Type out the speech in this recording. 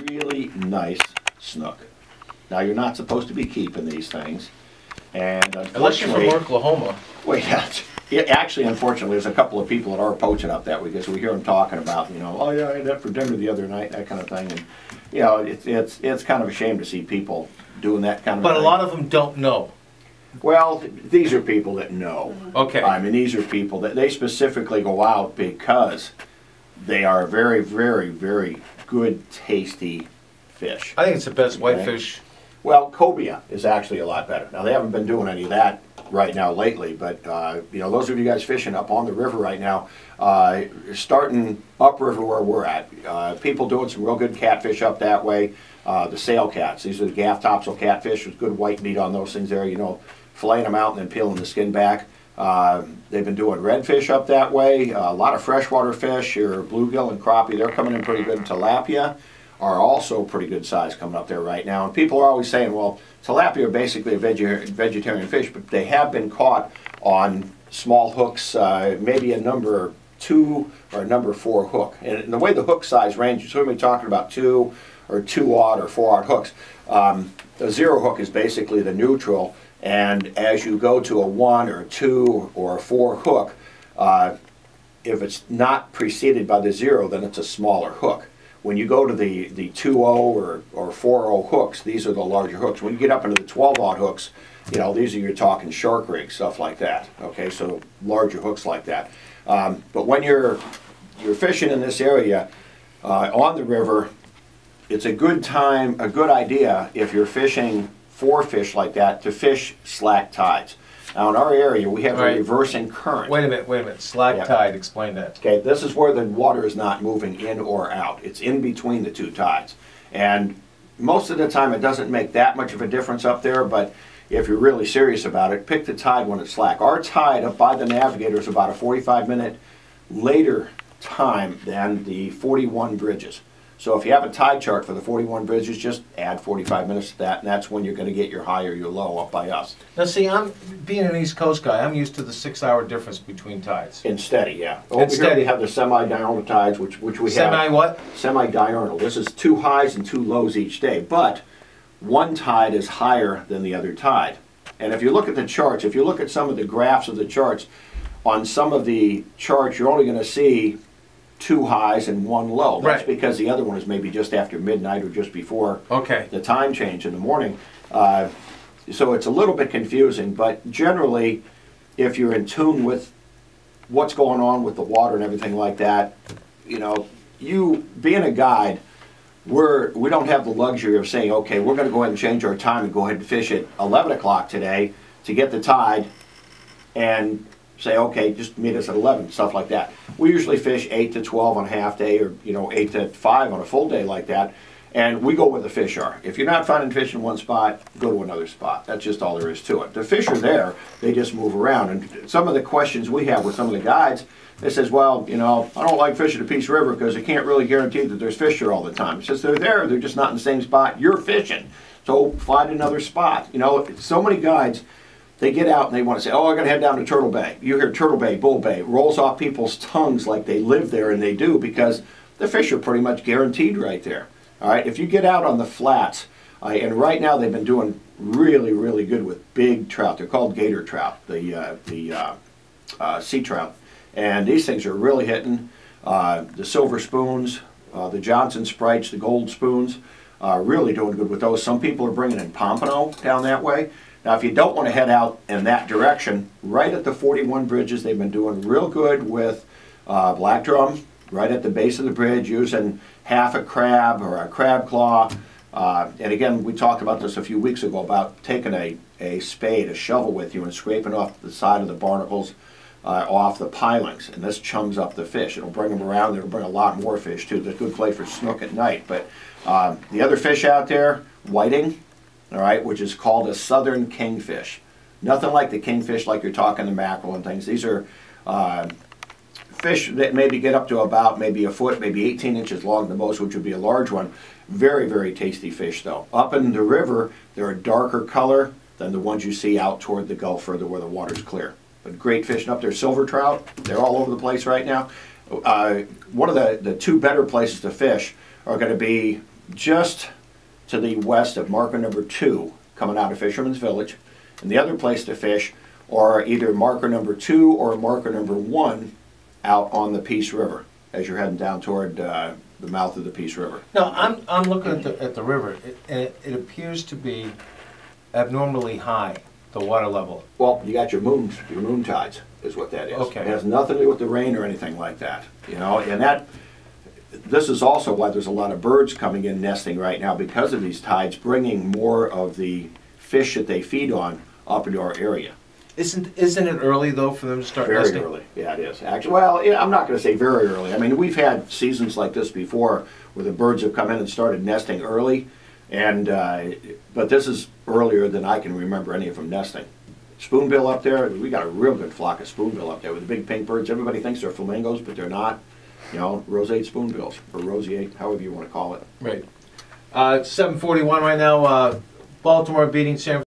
really nice snook. Now, you're not supposed to be keeping these things, and unless you're from Oklahoma. Well, yeah, actually, unfortunately, there's a couple of people that are poaching up that way because we hear them talking about, oh yeah, I had that for dinner the other night, that kind of thing, and it's kind of a shame to see people doing that kind of thing. But a lot of them don't know. Well, these are people that know. Okay. I mean, these are people that they specifically go out because they are very, very, very good, tasty fish. I think it's the best whitefish. Well, cobia is actually a lot better. Now, they haven't been doing any of that right now lately, but those of you guys fishing up on the river right now, starting upriver where we're at, people doing some real good catfish up that way. The sail cats, these are the gaff topsail catfish with good white meat on those things there, filleting them out and then peeling the skin back. They've been doing redfish up that way, a lot of freshwater fish, your bluegill and crappie, they're coming in pretty good. Tilapia are also pretty good size coming up there right now. And people are always saying, well, tilapia are basically a vegetarian fish, but they have been caught on small hooks, maybe a number 2 or a number 4 hook. And the way the hook size ranges, so we're talking about 2 or 2-aught or 4-aught hooks. The 0 hook is basically the neutral, and as you go to a 1 or a 2 or a 4 hook, if it's not preceded by the 0, then it's a smaller hook. When you go to the 2-0 or 4-0 hooks, these are the larger hooks. When you get up into the 12-aught hooks, these are you're talking shark rigs, stuff like that. Okay, so larger hooks like that. But when you're fishing in this area on the river, it's a good idea if you're fishing for fish like that to fish slack tides. Now in our area we have a reversing current. Wait a minute. Slack tide, explain that. Okay, this is where the water is not moving in or out. It's in between the 2 tides. And most of the time it doesn't make that much of a difference up there, but if you're really serious about it, pick the tide when it's slack. Our tide up by the Navigator is about a 45-minute later time than the 41 bridges. So if you have a tide chart for the 41 bridges, just add 45 minutes to that, and that's when you're going to get your high or your low up by us. Now see, I'm being an East Coast guy, I'm used to the 6-hour difference between tides. In steady, yeah. Over here we have the semi-diurnal tides, which we have. Semi-what? Semi-diurnal. This is 2 highs and 2 lows each day, but one tide is higher than the other tide. And if you look at the charts, if you look at some of the graphs of the charts, on some of the charts you're only going to see 2 highs and 1 low. That's because the other one is maybe just after midnight or just before the time change in the morning. So it's a little bit confusing, but generally, if you're in tune with what's going on with the water and everything like that, you being a guide, we don't have the luxury of saying, okay, we're going to go ahead and change our time and go ahead and fish at 11 o'clock today to get the tide and say, okay, just meet us at 11, stuff like that. We usually fish 8 to 12 on a half day, or 8 to 5 on a full day like that, and we go where the fish are. If you're not finding fish in one spot, go to another spot. That's just all there is to it. The fish are there, they just move around. And some of the questions we have with some of the guides, they says, well, I don't like fishing at Peace River because I can't really guarantee that there's fish there all the time. It says they're there, they're just not in the same spot you're fishing. So find another spot. So many guides, they get out and they want to say, oh, I'm going to head down to Turtle Bay. You hear Turtle Bay, Bull Bay. It rolls off people's tongues like they live there, and they do, because the fish are pretty much guaranteed right there. All right, if you get out on the flats, and right now they've been doing really, really good with big trout. They're called gator trout, the sea trout. And these things are really hitting. The silver spoons, the Johnson Sprites, the gold spoons, really doing good with those. Some people are bringing in pompano down that way. Now, if you don't want to head out in that direction, right at the 41 bridges, they've been doing real good with black drum, right at the base of the bridge, using half a crab or a crab claw. And again, we talked about this a few weeks ago about taking a spade, a shovel with you, and scraping off the side of the barnacles, off the pilings, and this chums up the fish. It'll bring them around. It'll bring a lot more fish too. It's a good play for snook at night. But the other fish out there, whiting, all right, which is called a southern kingfish. Nothing like the kingfish like you're talking the mackerel and things. These are fish that maybe get up to about maybe a foot, maybe 18 inches long the most, which would be a large one. Very, very tasty fish though. Up in the river, they're a darker color than the ones you see out toward the Gulf further where the water's clear. But great fishing up there. Silver trout, they're all over the place right now. One of the 2 better places to fish are going to be just to the west of marker number 2, coming out of Fisherman's Village. And the other place to fish are either marker number 2 or marker number 1 out on the Peace River as you're heading down toward the mouth of the Peace River. No, I'm looking at the river, and it appears to be abnormally high, the water level. Well, you got your moon tides is what that is. Okay. It has nothing to do with the rain or anything like that, you know, and this is also why there's a lot of birds coming in nesting right now, because of these tides bringing more of the fish that they feed on up into our area. Isn't it early though for them to start Very nesting? early, yeah, it is. Actually, well, yeah, I'm not going to say very early. I mean, we've had seasons like this before where the birds have come in and started nesting early, and but this is earlier than I can remember any of them nesting. Spoonbill up there, we got a real good flock of spoonbill up there with the big pink birds. Everybody thinks they're flamingos, but they're not. You know, roseate spoonbills, or roseate, however you want to call it. Right. 7:41 right now. Baltimore beating San